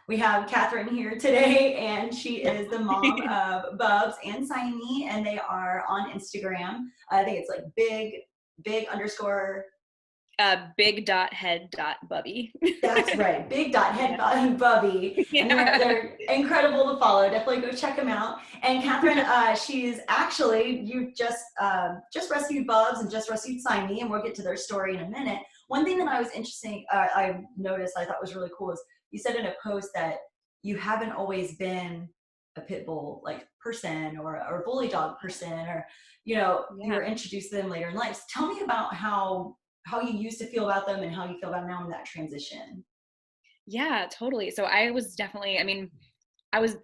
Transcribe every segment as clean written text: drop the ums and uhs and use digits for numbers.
We have Catherine here today, and she is the mom of Bubs and Signify, and they are on Instagram. I think it's like big underscore. Big.head.bubby. That's right, big dot head bubby, and Yeah. they're incredible to follow. Definitely go check them out. And Catherine, she's actually you just rescued Bubs and just rescued Signify, and we'll get to their story in a minute. One thing that I was interesting, I noticed I thought was really cool is you said in a post that you haven't always been a pit bull like person or bully dog person, or you were introduced to them later in life. So tell me about how you used to feel about them and how you feel about now in that transition. Yeah, totally. So I was definitely, I was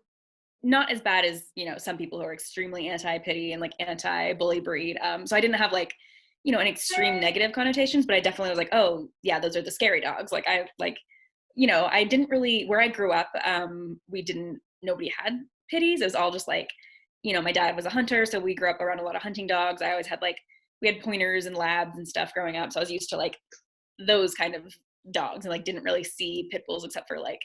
not as bad as, some people who are extremely anti-Pittie and like anti-bully breed. So I didn't have like, an extreme negative connotations, but I definitely was like, oh yeah, those are the scary dogs. Like I didn't really, where I grew up, nobody had Pitties. It was all just like, my dad was a hunter. So we grew up around a lot of hunting dogs. I always had we had pointers and labs and stuff growing up. So I was used to like those kind of dogs and like didn't really see pit bulls except for like,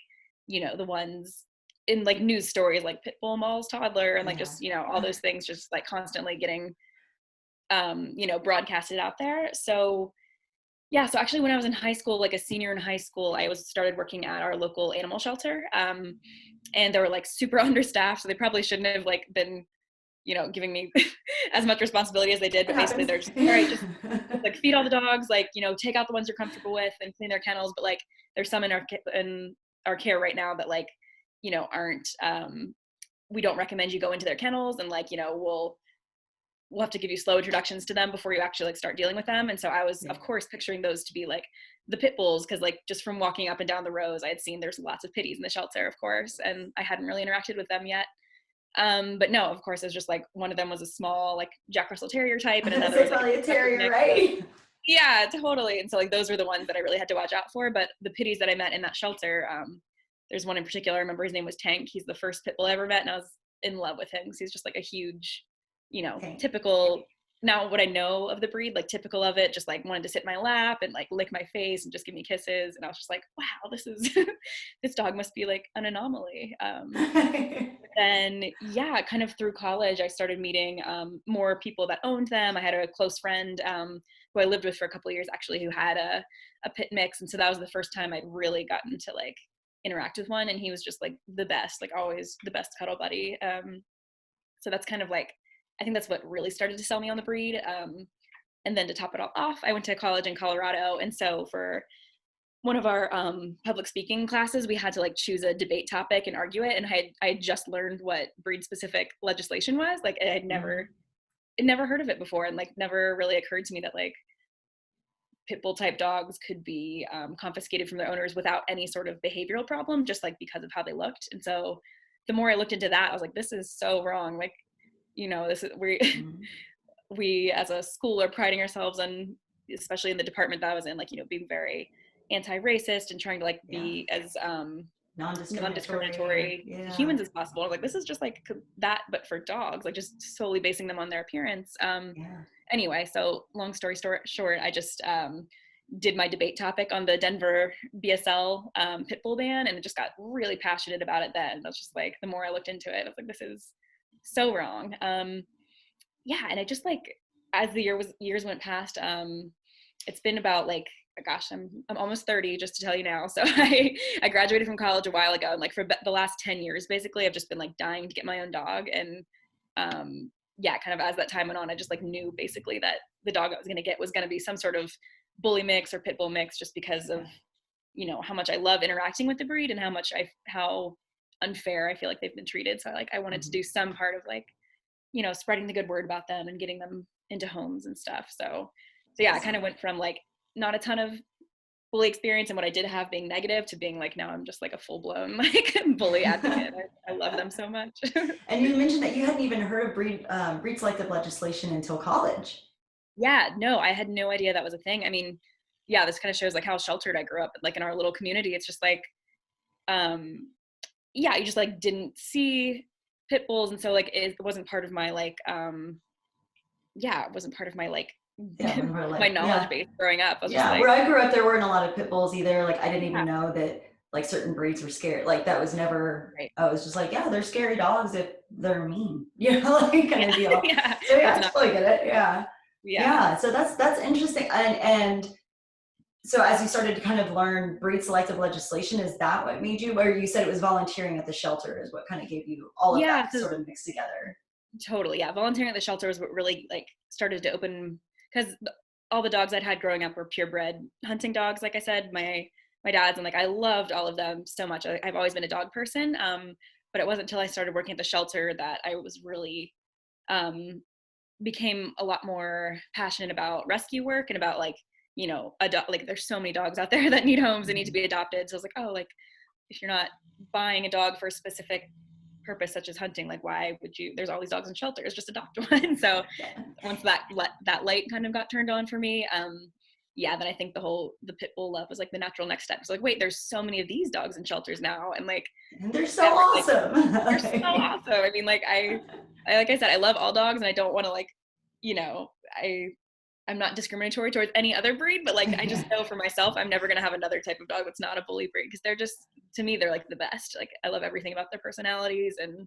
the ones in like news stories like pit bull Mall's toddler and like just, all those things just like constantly getting, broadcasted out there. So yeah, so actually when I was in high school, like a senior in high school, I started working at our local animal shelter. And they were like super understaffed. So they probably shouldn't have like been, giving me as much responsibility as they did. But basically they're just, all right, just like feed all the dogs, like, take out the ones you're comfortable with and clean their kennels. But like there's some in our care right now that like, aren't, we don't recommend you go into their kennels, and like, we'll have to give you slow introductions to them before you actually like start dealing with them. And so I was, of course, picturing those to be like the pit bulls, because like just from walking up and down the rows, I had seen there's lots of Pitties in the shelter, of course, and I hadn't really interacted with them yet. But no, of course, it was just like one of them was a small like Jack Russell Terrier type, and another was like probably a terrier, right? Yeah, totally. And so like those were the ones that I really had to watch out for. But the Pitties that I met in that shelter, there's one in particular. I remember his name was Tank. He's the first pit bull I ever met, and I was in love with him because he's just like a huge, typical, now what I know of the breed, like typical of it, just like wanted to sit in my lap and like lick my face and just give me kisses. And I was just like, wow, this is this dog must be like an anomaly. Then yeah, kind of through college, I started meeting more people that owned them. I had a close friend who I lived with for a couple of years actually, who had a pit mix. And so that was the first time I'd really gotten to like interact with one. And he was just like the best, like always the best cuddle buddy. So that's kind of like, I think that's what really started to sell me on the breed. And then to top it all off, I went to college in Colorado. And so for one of our public speaking classes, we had to like choose a debate topic and argue it. And I had just learned what breed specific legislation was. Like I'd never heard of it before. And like never really occurred to me that like pit bull type dogs could be confiscated from their owners without any sort of behavioral problem, just like because of how they looked. And so the more I looked into that, I was like, this is so wrong. Like, this is we as a school are priding ourselves on, especially in the department that I was in, like, being very anti-racist and trying to like be as non-discriminatory to humans as possible. Like this is just like that, but for dogs, like just solely basing them on their appearance. Anyway, so long story short, I just did my debate topic on the Denver BSL pit bull ban, and just got really passionate about it then. I was just like, the more I looked into it, I was like, this is so wrong. Yeah, and I just like, as the years went past, it's been about like, gosh, I'm almost 30, just to tell you now. So I graduated from college a while ago, and like for the last 10 years, basically, I've just been like dying to get my own dog. And yeah, kind of as that time went on, I just like knew basically that the dog I was going to get was going to be some sort of bully mix or pit bull mix, just because of, how much I love interacting with the breed and how unfair I feel like they've been treated. So like I wanted to do some part of like, spreading the good word about them and getting them into homes and stuff. So yeah, I kind of went from like not a ton of bully experience and what I did have being negative to being like, now I'm just like a full-blown like bully advocate. I love them so much. And you mentioned that you hadn't even heard of breed selective legislation until college. Yeah, no, I had no idea that was a thing. I mean, yeah, this kind of shows like how sheltered I grew up. Like in our little community, it's just like, yeah, you just like didn't see pit bulls. And so like, it wasn't part of my like, yeah, it wasn't part of my like, my knowledge base growing up. I was just like, where I grew up, there weren't a lot of pit bulls either. Like I didn't even know that like certain breeds were scary. Like that was never, Right. I was just like, yeah, they're scary dogs if they're mean, you know, like kind Yeah. of deal. Yeah. So yeah, That's I not, totally get it. Yeah. yeah. Yeah. So that's interesting. And so as you started to kind of learn breed selective legislation, is that what made you, or you said it was volunteering at the shelter is what kind of gave you all of Yeah. that So sort of mixed together? totally. Yeah. Volunteering at the shelter was what really like started to open, because all the dogs I'd had growing up were purebred hunting dogs. Like I said, my dad's, and like I loved all of them so much. I've always been a dog person. But it wasn't until I started working at the shelter that I was really um, became a lot more passionate about rescue work and about like, like there's so many dogs out there that need homes and need to be adopted. So I was like, oh, like if you're not buying a dog for a specific purpose such as hunting, like why would you, there's all these dogs in shelters, just adopt one. So Yeah. once that light kind of got turned on for me, yeah, then I think the pit bull love was like the natural next step. It's like, wait, there's so many of these dogs in shelters now, and like And they're so now like awesome. they're so awesome. I mean, like I like I said, I love all dogs, and I don't want to like, you know, I'm not discriminatory towards any other breed, but like I just know for myself, I'm never gonna have another type of dog that's not a bully breed, because they're just, to me, they're like the best. Like I love everything about their personalities, and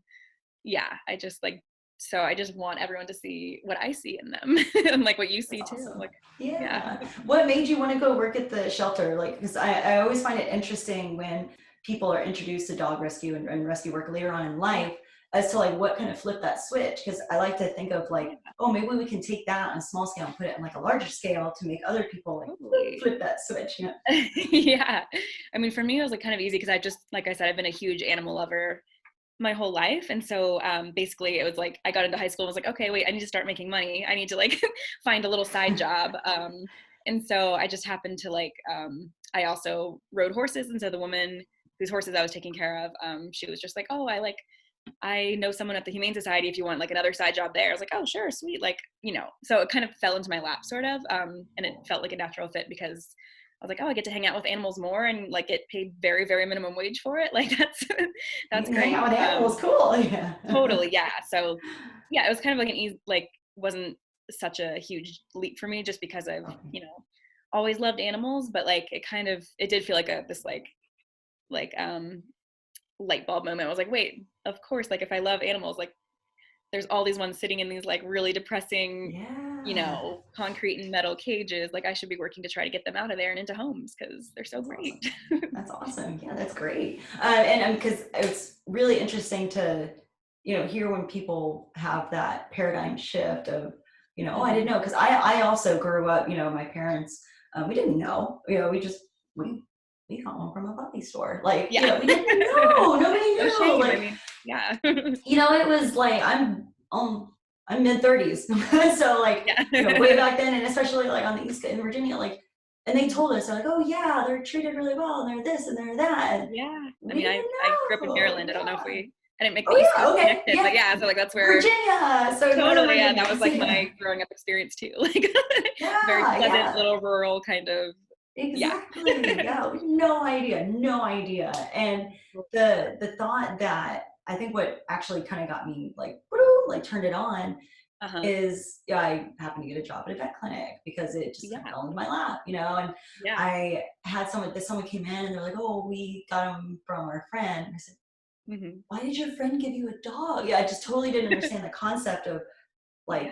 yeah, I just like, so I just want everyone to see what I see in them and like what you see That's too. awesome. Like, yeah. Yeah. What made you want to go work at the shelter? Like, because I always find it interesting when people are introduced to dog rescue and rescue work later on in life as to like what kind of flipped that switch. Because I like to think of like, oh, maybe we can take that on a small scale and put it on like a larger scale to make other people like Totally. flip that switch. You know? Yeah. I mean, for me, it was like kind of easy because I just, like I said, I've been a huge animal lover my whole life. And so basically it was like, I got into high school and was like, okay, wait, I need to start making money. I need to like find a little side job. And so I just happened to like, I also rode horses. And so the woman whose horses I was taking care of, she was just like, oh, I know someone at the Humane Society if you want like another side job there. I was like, oh, sure, sweet. Like, so it kind of fell into my lap sort of. And it felt like a natural fit because I was like, oh, I get to hang out with animals more and like get paid very, very minimum wage for it. Like that's You hang great. out with animals, cool. Yeah. Totally. Yeah. So yeah, it was kind of like an easy, like wasn't such a huge leap for me just because I've, always loved animals, but like it did feel like this like light bulb moment. I was like, wait, of course, like if I love animals, like there's all these ones sitting in these like really depressing, Yeah. concrete and metal cages. Like I should be working to try to get them out of there and into homes because they're so That's great. awesome. That's awesome. Yeah, that's great. And because it's really interesting to, hear when people have that paradigm shift of, oh, I didn't know. Because I also grew up, my parents, we didn't know, we got one from a puppy store. Like, Yeah. we didn't know. Nobody No knew. shame. Like, I mean, yeah. it was like I'm mid-30s. So like, Yeah. way back then, and especially like on the East Coast in Virginia, like, and they told us, they're like, oh yeah, they're treated really well, and they're this and they're that. And Yeah. I we mean, didn't I grew up in know. Maryland. I don't know if I didn't make the Oh East yeah, Coast okay, connection, yeah. but yeah, so like that's where Virginia. So Northern totally, yeah, Virginia. that was like my growing up experience too. Like very Yeah, pleasant yeah. little rural kind of, yeah. Exactly. Yeah. No idea. No idea. And the thought that I think what actually kind of got me like turned it on Uh-huh. is, I happened to get a job at a vet clinic because it just kind of Yeah. fell into my lap, and Yeah. I had someone came in and they're like, oh, we got him from our friend. And I said, Mm-hmm. why did your friend give you a dog? Yeah, I just totally didn't understand the concept of Yeah. like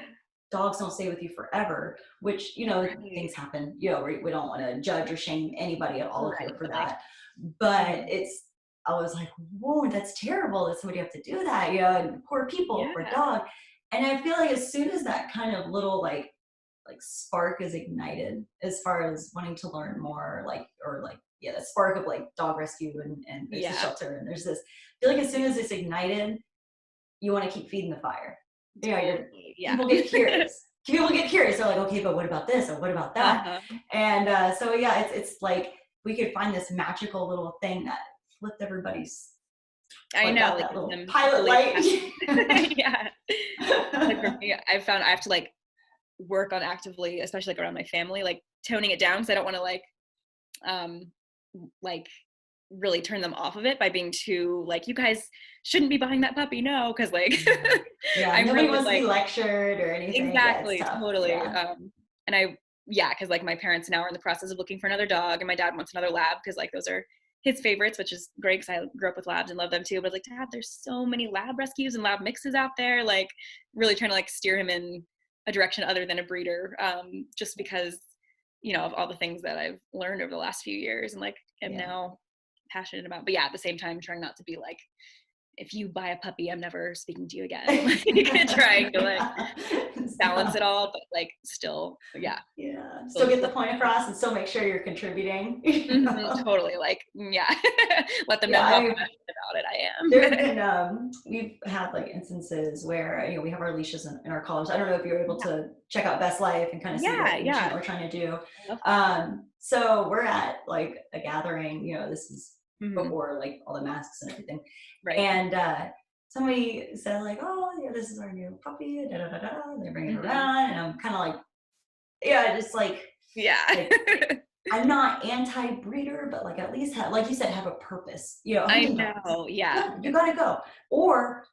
dogs don't stay with you forever, which, Right. things happen, we don't want to judge or shame anybody at all here Right. for But like, that. But mhm. I was like, whoa, that's terrible that somebody have to do that, and poor people, poor Yeah. dog. And I feel like as soon as that kind of little like spark is ignited as far as wanting to learn more, yeah, the spark of like dog rescue and there's a Yeah. shelter and there's this, I feel like as soon as it's ignited, you want to keep feeding the fire. Totally. Yeah. People get curious. People get curious. They're like, okay, but what about this or what about that? Uh-huh. And so yeah, it's like we could find this magical little thing that flipped everybody's, I like, know, got like that gives little them pilot fully light. yeah. Like for me, I found I have to like work on actively, especially like around my family, like toning it down because I don't want to um like really turn them off of it by being too like, you guys shouldn't be buying that puppy, no, because like Yeah, I'm nobody really wants to be like lectured or anything. Yeah, it's exactly, tough. totally. Yeah. And I, yeah, because like my parents now are in the process of looking for another dog, and my dad wants another lab because like those are his favorites, which is great because I grew up with labs and love them too. But I was like, Dad, there's so many lab rescues and lab mixes out there. Like, really trying to like steer him in a direction other than a breeder, just because, you know, of all the things that I've learned over the last few years and like am now passionate about. But yeah, at the same time, trying not to be like, if you buy a puppy, I'm never speaking to you again. Like, trying to like balance it all, but like still, still get the point across and still make sure you're contributing. Totally, like, let them know how passionate about it I am. There's been we've had like instances where, you know, we have our leashes in our college. I don't know if you're able to check out Best Life and kind of see what we're trying to do. So we're at like a gathering, you know, this is before like all the masks and everything. Right. And somebody said like, oh, yeah, this is our new puppy, da da da da. They bring it around, and I'm kind of like, just like, like, I'm not anti-breeder, but like at least have, like you said, have a purpose. You know, I know, you gotta go, or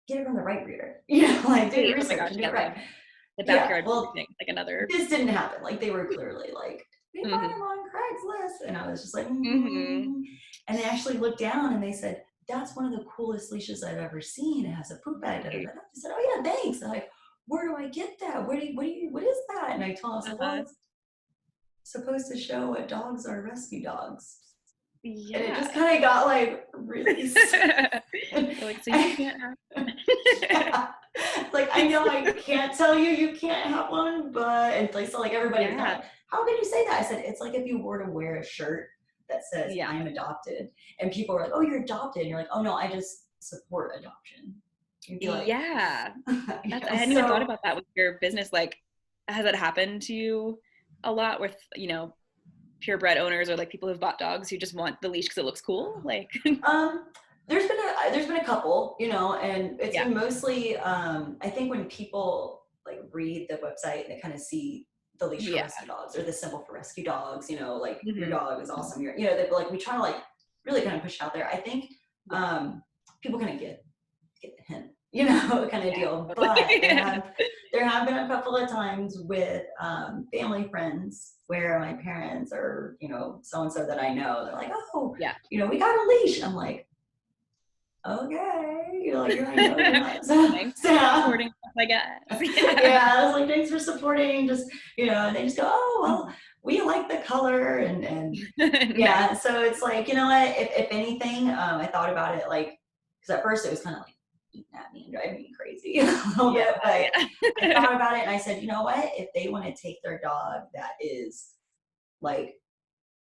get it from the right breeder. You know, like do your research and do it right. The backyard thing, like another. This didn't happen. Like they were clearly like, we bought them on Craigslist, and I was just like, and they actually looked down and they said, that's one of the coolest leashes I've ever seen. It has a poop bag. I said, oh yeah, thanks. I'm like, where do I get that? What is that? And I told him, well, it's supposed to show what dogs are rescue dogs. And it just kind of got like really like, so you can't have like, I know I can't tell you can't have one, but and like, so like everybody was like, how can you say that? I said, it's like if you were to wear a shirt that says I am adopted, and people were like, oh, you're adopted, and you're like, oh no, I just support adoption. You'd be like, I hadn't even thought about that with your business. Like, has that happened to you a lot with, you know, purebred owners or like people who've bought dogs who just want the leash because it looks cool? Like there's been a couple, you know, and it's been mostly I think when people like read the website, they kind of see the leash for rescue dogs or the symbol for rescue dogs, you know, like your dog is awesome. You're, you know, they're like, we try to like really kind of push it out there. I think people kind of get the hint, you know, kind of deal. But there have been a couple of times with family friends where my parents or, you know, so-and-so that I know, they're like, oh, you know, we got a leash. I'm like, okay, you're like, I know you're not supporting, I guess. I was like, thanks for supporting, just, you know, and they just go, oh, well, we like the color, and so it's like, you know what, if anything, I thought about it, like, because at first it was kind of like eating at me and driving me crazy a little bit, but I thought about it and I said, you know what, if they want to take their dog that is like,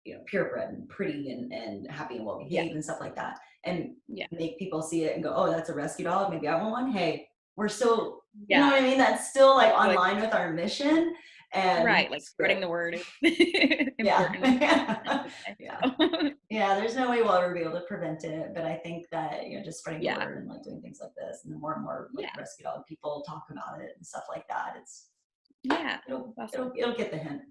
you know, purebred and pretty and happy and well behaved and stuff like that, and make people see it and go, oh, that's a rescue dog, maybe I want one. Hey, we're still, you know what I mean? That's still like online with our mission. And like spreading the word is important. There's no way we'll ever be able to prevent it, but I think that, you know, just spreading the word and like doing things like this, and the more and more like rescue dog people talk about it and stuff like that, it's it'll get the hint.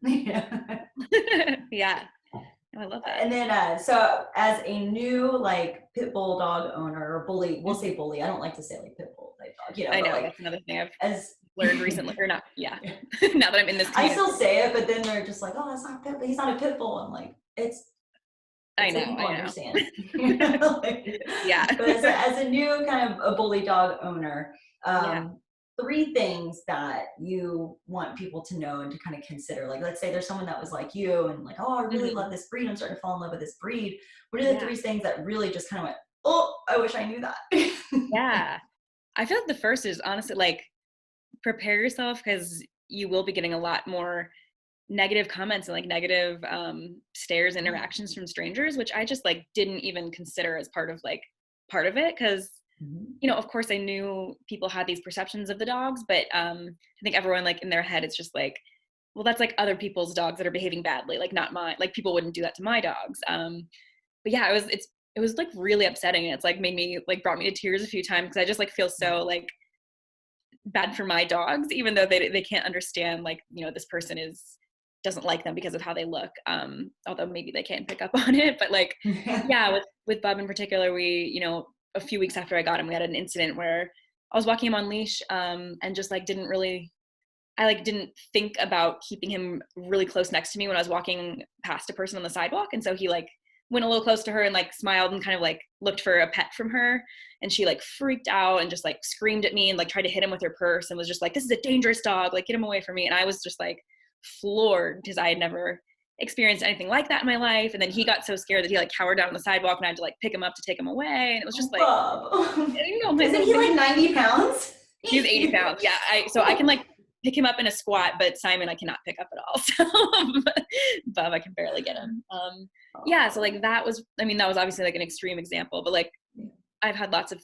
I love that. And then so as a new like pit bull dog owner, or bully, we'll say bully, I don't like to say like pit bull type dog, you know, I know, like, that's another thing I've learned recently, or not now that I'm in this community. I still say it, but then they're just like, oh, that's not pit bull, he's not a pit bull. I'm like, I know, people I understand. You know? But as a new kind of a bully dog owner, 3 things that you want people to know and to kind of consider. Like, let's say there's someone that was like you and like, oh, I really love this breed, I'm starting to fall in love with this breed. What are the 3 things that really just kind of went, oh, I wish I knew that? I feel like the first is honestly like, prepare yourself, because you will be getting a lot more negative comments and like negative stares, interactions from strangers, which I just like didn't even consider as part of it, because you know, of course I knew people had these perceptions of the dogs, but I think everyone like in their head it's just like, well, that's like other people's dogs that are behaving badly, like not mine, like people wouldn't do that to my dogs. But it was like really upsetting, and it's like made me like, brought me to tears a few times, because I just like feel so like bad for my dogs, even though they can't understand, like, you know, this person doesn't like them because of how they look, although maybe they can pick up on it. But like with Bub in particular, we, you know, a few weeks after I got him, we had an incident where I was walking him on leash and just like didn't think about keeping him really close next to me when I was walking past a person on the sidewalk, and so he like went a little close to her and like smiled and kind of like looked for a pet from her, and she like freaked out and just like screamed at me and like tried to hit him with her purse and was just like, this is a dangerous dog, like get him away from me. And I was just like floored because I had never experienced anything like that in my life. And then he got so scared that he like cowered down on the sidewalk, and I had to like pick him up to take him away. And it was just like, Bob. you know, my Isn't he like 90 pounds? he's 80 pounds. Yeah. So I can like pick him up in a squat, but Simon I cannot pick up at all. So Bub, I can barely get him. Yeah. So like that was obviously like an extreme example, but like I've had lots of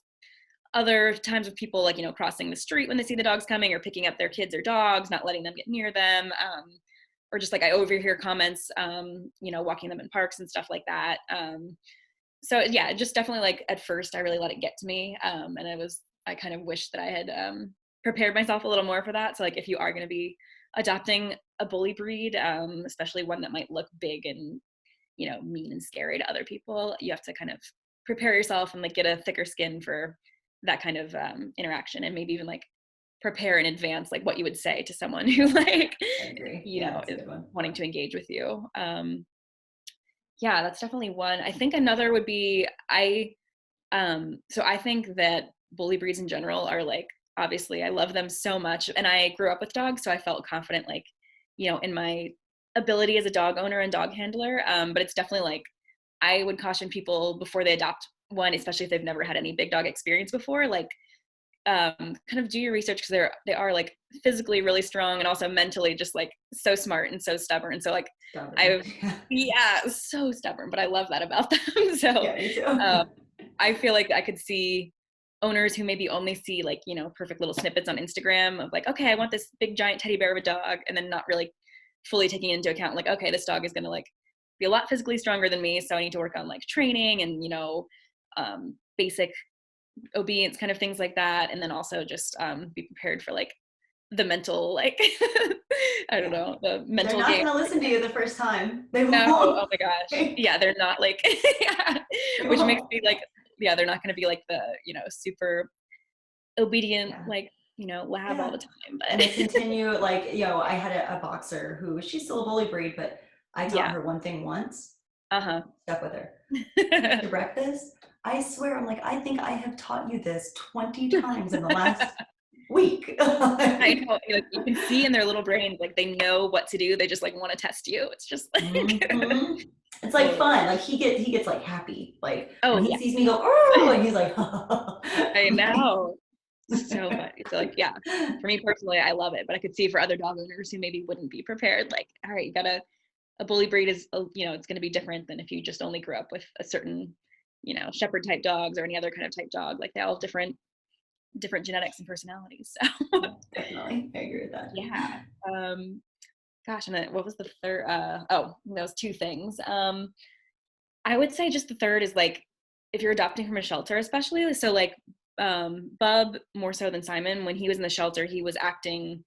other times with people like, you know, crossing the street when they see the dogs coming, or picking up their kids or dogs, not letting them get near them. Or just like I overhear comments, you know, walking them in parks and stuff like that. So yeah, just definitely like at first I really let it get to me. And I kind of wish that I had prepared myself a little more for that. So like if you are going to be adopting a bully breed, especially one that might look big and, you know, mean and scary to other people, you have to kind of prepare yourself and like get a thicker skin for that kind of interaction, and maybe even like prepare in advance like what you would say to someone who like, you know, is wanting to engage with you. Yeah, that's definitely one. I think another would be so I think that bully breeds in general are like, obviously I love them so much, and I grew up with dogs, so I felt confident like, you know, in my ability as a dog owner and dog handler. But it's definitely like, I would caution people before they adopt one, especially if they've never had any big dog experience before, like kind of do your research, because they are like physically really strong and also mentally just like so smart and so stubborn. So like yeah, so stubborn, but I love that about them. So yeah, me too. I feel like I could see owners who maybe only see like, you know, perfect little snippets on Instagram of like, okay, I want this big giant teddy bear of a dog, and then not really fully taking into account like, okay, this dog is going to like be a lot physically stronger than me, so I need to work on like training and, you know, basic obedience kind of things like that. And then also just be prepared for like the mental, like I don't know, the mental They're not game. going to listen to you the first time. They No, won't. oh my gosh. Yeah, they're not like yeah. Which makes me like, yeah, they're not going to be like the, you know, super obedient, like, you know, lab all the time. But and they continue like, you know, I had a boxer who, she's still a bully breed, but I taught her one thing once. Stuck with her. To breakfast. I swear, I'm like, I think I have taught you this 20 times in the last week. I know, like, you can see in their little brains, like they know what to do. They just like want to test you. It's just like it's like fun. Like he gets like happy. Like when he yeah. sees me go, oh, and he's like, I know. So funny. So like, yeah, for me personally, I love it, but I could see for other dog owners who maybe wouldn't be prepared, like, all right, you gotta, a bully breed is, you know, it's going to be different than if you just only grew up with a certain, you know, shepherd type dogs or any other kind of type dog. Like they all have different genetics and personalities. So definitely, I agree with that. Yeah. Gosh, and then what was the third? Oh, those two things. I would say just the third is like, if you're adopting from a shelter, especially, so like Bub, more so than Simon, when he was in the shelter, he was acting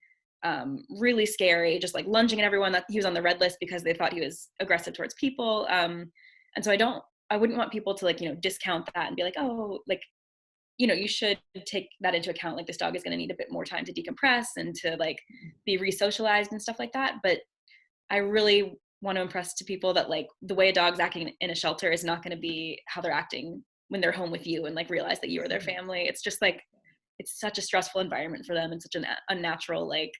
really scary, just like lunging at everyone. That he was on the red list because they thought he was aggressive towards people. And so I wouldn't want people to like, you know, discount that and be like, oh, like, you know, you should take that into account. Like this dog is going to need a bit more time to decompress and to like be re-socialized and stuff like that. But I really want to impress to people that like the way a dog's acting in a shelter is not going to be how they're acting when they're home with you and like realize that you are their family. It's just like, it's such a stressful environment for them and such an unnatural, like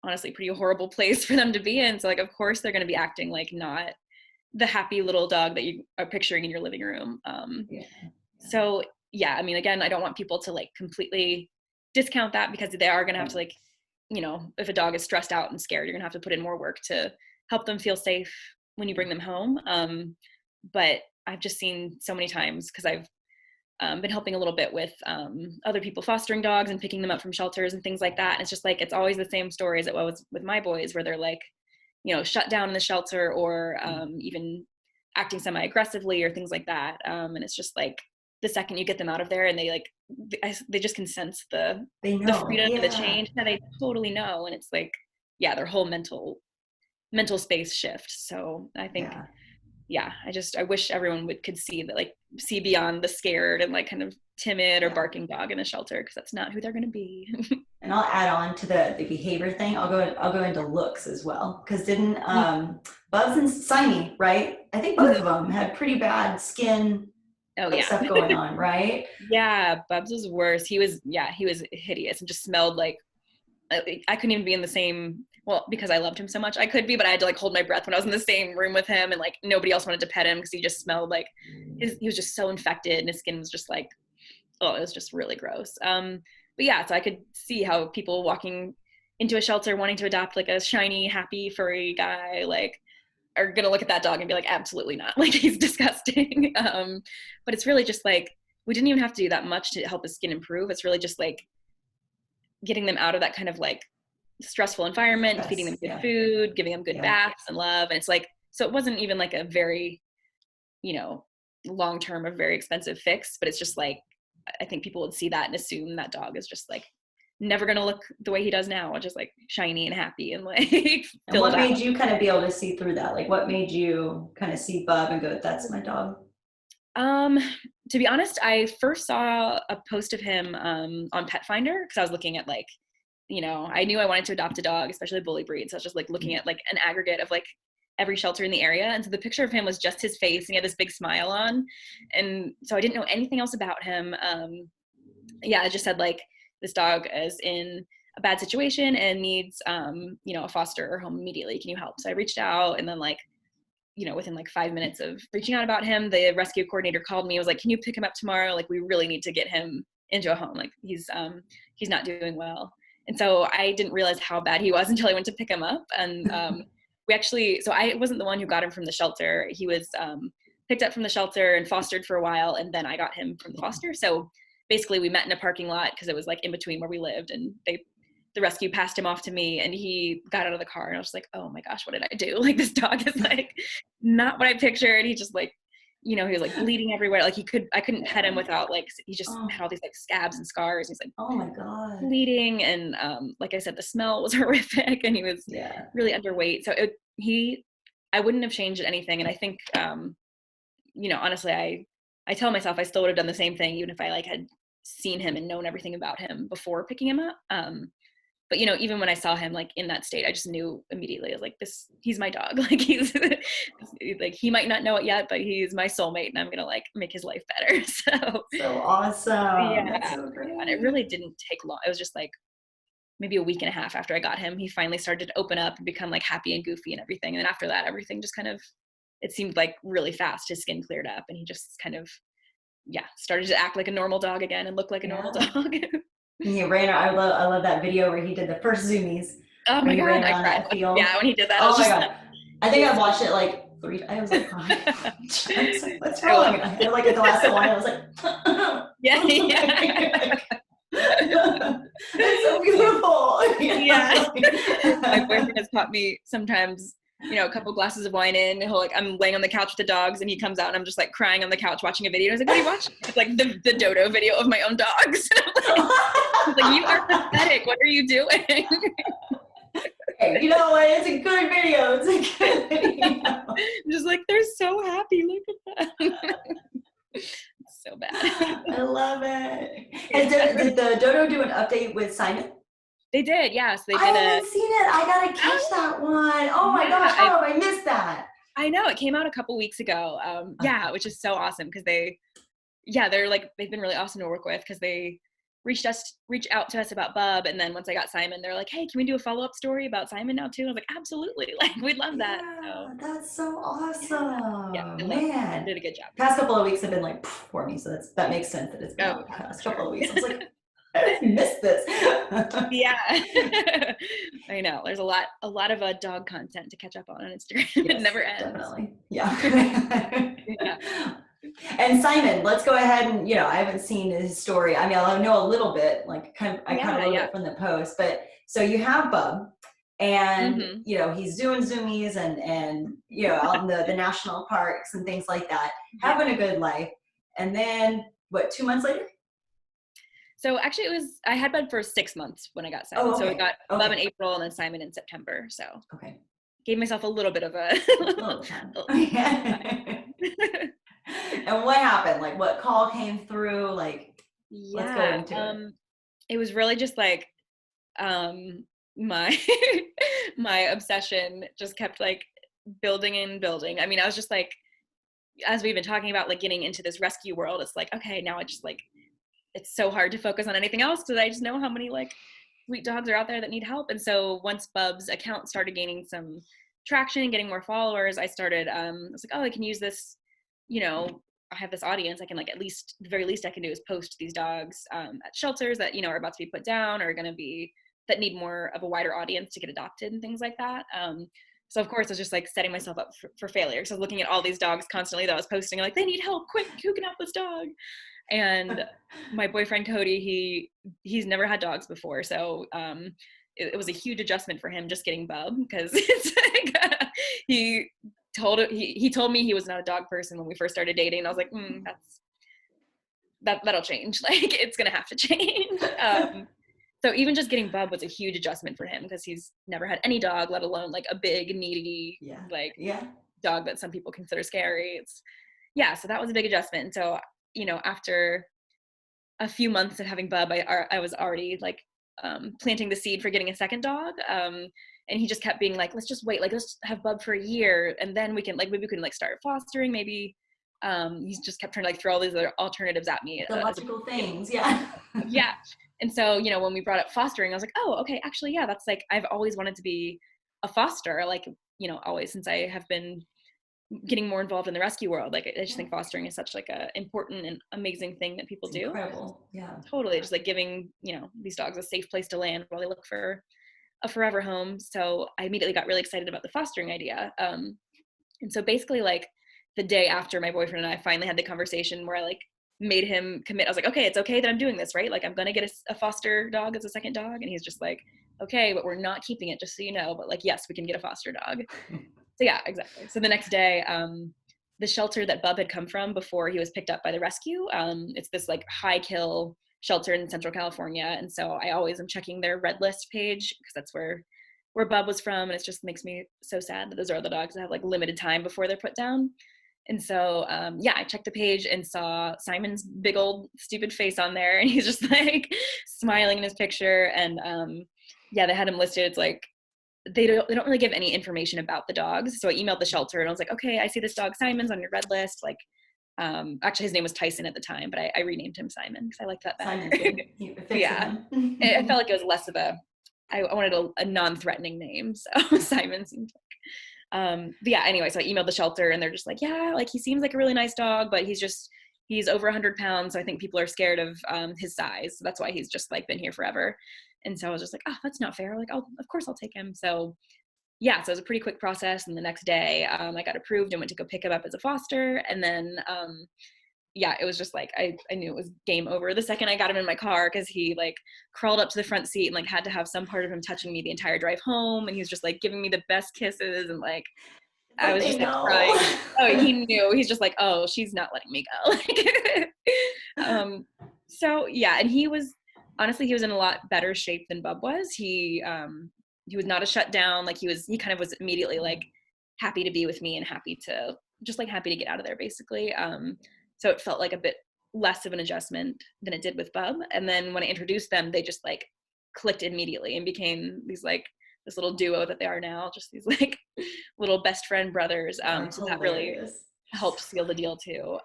honestly pretty horrible place for them to be in. So like, of course they're going to be acting like not the happy little dog that you are picturing in your living room. So yeah, I mean, again, I don't want people to like completely discount that, because they are going to have to like, you know, if a dog is stressed out and scared, you're going to have to put in more work to help them feel safe when you bring them home. But I've just seen so many times, because I've been helping a little bit with other people fostering dogs and picking them up from shelters and things like that. And it's just like, it's always the same story as it was with my boys, where they're like, you know, shut down in the shelter or even acting semi-aggressively or things like that. And it's just like, the second you get them out of there and they just can sense the freedom and the change that they totally know. And it's like, yeah, their whole mental space shift. So I think yeah, I wish everyone could see that, like, see beyond the scared and like kind of timid or barking dog in a shelter, because that's not who they're going to be. And I'll add on to the behavior thing. I'll go into looks as well, because didn't Bubs and Simey, right? I think both of them had pretty bad skin Oh yeah. stuff going on, right? Yeah, Bubs was worse. He was hideous and just smelled like, I couldn't even be in the same, well, because I loved him so much, I could be, but I had to like hold my breath when I was in the same room with him, and like nobody else wanted to pet him because he just smelled like he was just so infected, and his skin was just like, oh, it was just really gross. But yeah, so I could see how people walking into a shelter wanting to adopt like a shiny, happy, furry guy, like, are gonna look at that dog and be like, absolutely not, like, he's disgusting. But it's really just like, we didn't even have to do that much to help his skin improve. It's really just like getting them out of that kind of like stressful environment, feeding them good food, giving them good baths and love. And it's like, so it wasn't even like a very, long term or very expensive fix, but it's just like, I think people would see that and assume that dog is just like never gonna look the way he does now, just like shiny and happy and like and what made you kind of be able to see through that? Like, what made you kind of see Bub and go, that's my dog? To be honest, I first saw a post of him on Pet Finder, because I was looking at like, I knew I wanted to adopt a dog, especially a bully breed. So I was just like looking at like an aggregate of like every shelter in the area. And so the picture of him was just his face, and he had this big smile on. And so I didn't know anything else about him. I just said like, this dog is in a bad situation and needs, a foster home immediately. Can you help? So I reached out, and then like, within like 5 minutes of reaching out about him, the rescue coordinator called me. Was like, can you pick him up tomorrow? Like, we really need to get him into a home. Like, he's not doing well. And so I didn't realize how bad he was until I went to pick him up. And so I wasn't the one who got him from the shelter. He was picked up from the shelter and fostered for a while, and then I got him from the foster. So basically we met in a parking lot, because it was like in between where we lived, and the rescue passed him off to me, and he got out of the car, and I was like, oh my gosh, what did I do? Like, this dog is like not what I pictured. He just like, he was like bleeding everywhere. Like I couldn't pet him without like, he just had all these like scabs and scars. He's like, oh my God, bleeding. And like I said, the smell was horrific, and he was really underweight. So I wouldn't have changed anything. And I think, honestly, I tell myself I still would have done the same thing, even if I like had seen him and known everything about him before picking him up. But even when I saw him like in that state, I just knew immediately. I was like, he's my dog. Like, he's like, he might not know it yet, but he's my soulmate, and I'm gonna like make his life better. So awesome. Yeah. That's so great. And it really didn't take long. It was just like maybe a week and a half after I got him, he finally started to open up and become like happy and goofy and everything. And then after that, everything just kind of, it seemed like really fast. His skin cleared up, and he just kind of, started to act like a normal dog again and look like a normal dog. He ran. I love that video where he did the first zoomies. Oh my God, I cried. Yeah, when he did that. Oh my God. I think I've watched it like 3 times. I was like, crying. I was like, what's wrong? And like at the last one, I was like, yeah. It's so beautiful. Yeah. My boyfriend has taught me sometimes, a couple glasses of wine in, I'm laying on the couch with the dogs, and he comes out, and I'm just like crying on the couch watching a video. And I was like, what are you watching? It's like the dodo video of my own dogs. He's like, you are pathetic. What are you doing? Hey, you know what? It's a good video. It's a good video. I'm just like, they're so happy. Look at that. So bad. I love it. And did the dodo do an update with Simon? They did, yeah. So they did. I haven't seen it. I gotta catch that one. Oh my gosh, how have I missed that? I know, it came out a couple weeks ago. Which is so awesome, because they're like, they've been really awesome to work with, because they reached out to us about Bub, and then once I got Simon, they're like, hey, can we do a follow-up story about Simon now too? And I was like, absolutely, like, we'd love that. Yeah, that's so awesome. Yeah, man, they did a good job. Past couple of weeks have been like for me, so that makes sense that it's been the past couple of weeks. I was like, I missed this. Yeah. I know. There's a lot of dog content to catch up on Instagram. Yes, it never ends. Definitely. Yeah. And Simon, let's go ahead and, I haven't seen his story. I mean, I know a little bit, like I kind of wrote it from the post, but so you have Bub, and, he's doing zoomies and out in the national parks and things like that, having a good life. And then 2 months later? So actually I had Bub for 6 months when I got Simon. So I got Bub in April and then Simon in September. So gave myself a little bit of a little time. And what happened? Like, what call came through? Like, let's go Yeah, into it. it was really just like, my my obsession just kept like building and building. I mean, I was just like, as we've been talking about, like getting into this rescue world, it's like, okay, now I just like, it's so hard to focus on anything else because I just know how many like sweet dogs are out there that need help. And so once Bub's account started gaining some traction, getting more followers, I started, I was like, oh, I can use this, you know, I have this audience. I can like, at least the very least I can do is post these dogs at shelters that, you know, are about to be put down or are going to be, that need more of a wider audience to get adopted and things like that. So of course I was just like setting myself up for failure. So I was looking at all these dogs constantly that I was posting, like, they need help, quick, who can help this dog? And my boyfriend Cody, he's never had dogs before, so it was a huge adjustment for him just getting Bub, because it's like, he told me he was not a dog person when we first started dating. And I was like, that'll change. Like, it's gonna have to change. So even just getting Bub was a huge adjustment for him because he's never had any dog, let alone like a big, needy, like dog that some people consider scary. So that was a big adjustment. And so, you know, after a few months of having Bub, I was already like planting the seed for getting a second dog. And he just kept being like, let's just wait, like, let's have Bub for a year and then we can like, maybe we can like start fostering, maybe. He's just kept trying to like throw all these other alternatives at me. The logical things, yeah. Yeah. And so, you know, when we brought up fostering, I was like, oh, okay, actually, yeah, that's like, I've always wanted to be a foster, like, you know, always, since I have been getting more involved in the rescue world. Like, I just think fostering is such like a important and amazing thing that people do. Incredible. Yeah. Totally. Just like giving, you know, these dogs a safe place to land while they look for a forever home. So I immediately got really excited about the fostering idea. And so basically, like, the day after my boyfriend and I finally had the conversation where I like made him commit, I was like, okay, it's okay that I'm doing this, right? Like, I'm going to get a foster dog as a second dog. And he's just like, okay, but we're not keeping it, just so you know. But like, yes, we can get a foster dog. So yeah, exactly. So the next day, the shelter that Bub had come from before he was picked up by the rescue, it's this like high kill shelter in Central California. And so I always am checking their red list page because that's where Bub was from. And it just makes me so sad that those are the dogs that have like limited time before they're put down. And so, I checked the page and saw Simon's big old stupid face on there. And he's just like smiling in his picture. And they had him listed. It's like, they don't really give any information about the dogs. So I emailed the shelter and I was like, okay, I see this dog Simon's on your red list. Like, actually his name was Tyson at the time, but I renamed him Simon because I liked that better. Yeah. I felt like it was less of I wanted a non-threatening name. So Simon seemed anyway, so I emailed the shelter and they're just like, yeah, like, he seems like a really nice dog, but he's over 100 pounds. So I think people are scared of his size. So that's why he's just like been here forever. And so I was just like, oh, that's not fair. Like, of course I'll take him. So yeah, so it was a pretty quick process. And the next day I got approved and went to go pick him up as a foster. And then, it was just like, I knew it was game over the second I got him in my car, because he like crawled up to the front seat and like had to have some part of him touching me the entire drive home. And he was just like giving me the best kisses. And like, I was just like crying. Oh, he knew. He's just like, oh, she's not letting me go. So yeah, and he was in a lot better shape than Bub was. He was not a shutdown. Like, he kind of was immediately like happy to be with me and happy to get out of there, basically. So it felt like a bit less of an adjustment than it did with Bub. And then when I introduced them, they just like clicked immediately and became these like this little duo that they are now, just these like little best friend brothers. So that really helped seal the deal too.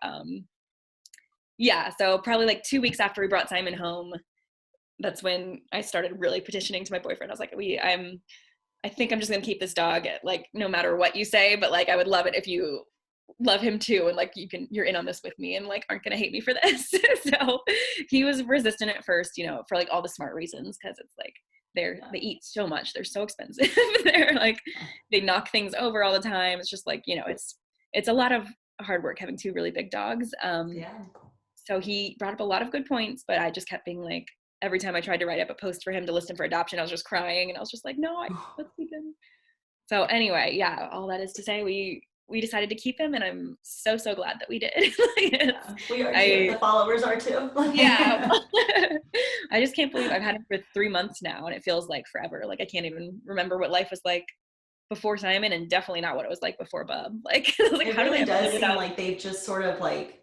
So probably like 2 weeks after we brought Simon home, that's when I started really petitioning to my boyfriend. I was like, I think I'm just gonna keep this dog, like, no matter what you say, but like, I would love it if you love him too, and like, you're in on this with me and like aren't gonna hate me for this. So he was resistant at first, you know, for like all the smart reasons, because it's like they eat so much, they're so expensive. They're like, they knock things over all the time. It's just like, you know, it's a lot of hard work having two really big dogs. So he brought up a lot of good points, but I just kept being like, every time I tried to write up a post for him to list him for adoption, I was just crying, and I was just like, no, let's keep him. So anyway, all that is to say, we decided to keep him, and I'm so glad that we did. We are too. The followers are too. Yeah. I just can't believe I've had him for 3 months now, and it feels like forever. Like, I can't even remember what life was like before Simon, and definitely not what it was like before Bub. Like, I was like, It how do they really have to does live seem without? like they've just sort of like,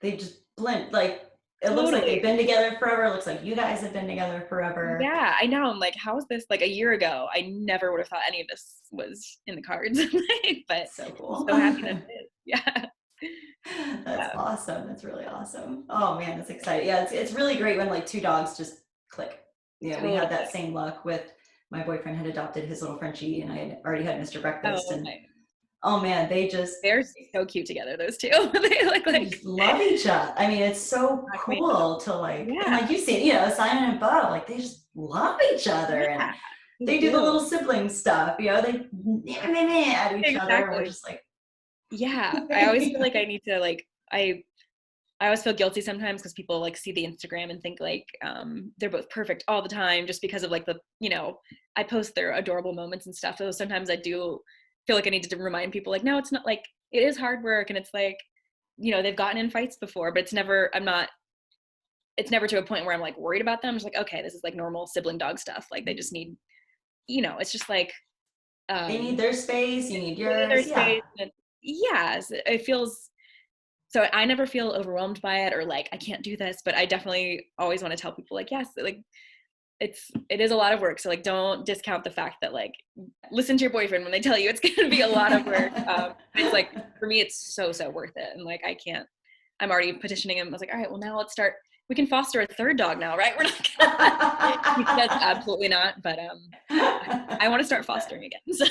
they just blend. Like, it looks like they've Totally. been together forever. It looks like you guys have been together forever. Yeah, I know. I'm like, how is this? Like a year ago, I never would have thought any of this was in the cards. But So I'm cool. so happy that it is. Yeah. That's Yeah. awesome. That's really awesome. Oh man, that's exciting. Yeah, it's really great when like two dogs just click. Yeah, we had Totally. that same luck with my boyfriend had adopted his little Frenchie and I had already had Mr. Breakfast Oh, and nice. oh man, they just They're so cute together, those two. They look they like just love each other. I mean, it's so crack me up. cool to like and Yeah. like you see, Simon and Bub, like they just love each other and Yeah. They they do the do. little sibling stuff, they at each other and we're Exactly. just like Yeah. I always feel like I need to like I always feel guilty sometimes because people like see the Instagram and think like they're both perfect all the time just because of like I post their adorable moments and stuff. So sometimes I do feel like I need to remind people like, no, it's not like it is hard work and it's like, they've gotten in fights before, but it's never to a point where I'm like worried about them. I'm just like, okay, this is like normal sibling dog stuff. Like they just need, it's just like they need um their space, you need they need their yours. Yeah. space. And yes, it feels so I never feel overwhelmed by it or like I can't do this, but I definitely always want to tell people like, yes, like it is a lot of work. So like don't discount the fact that like listen to your boyfriend when they tell you it's gonna be a lot of work. It's like for me it's so worth it. And like I'm already petitioning him. I was like, all right, well now let's start. We can foster a third dog now, right? We're not gonna he says absolutely not, but I want to start fostering again. So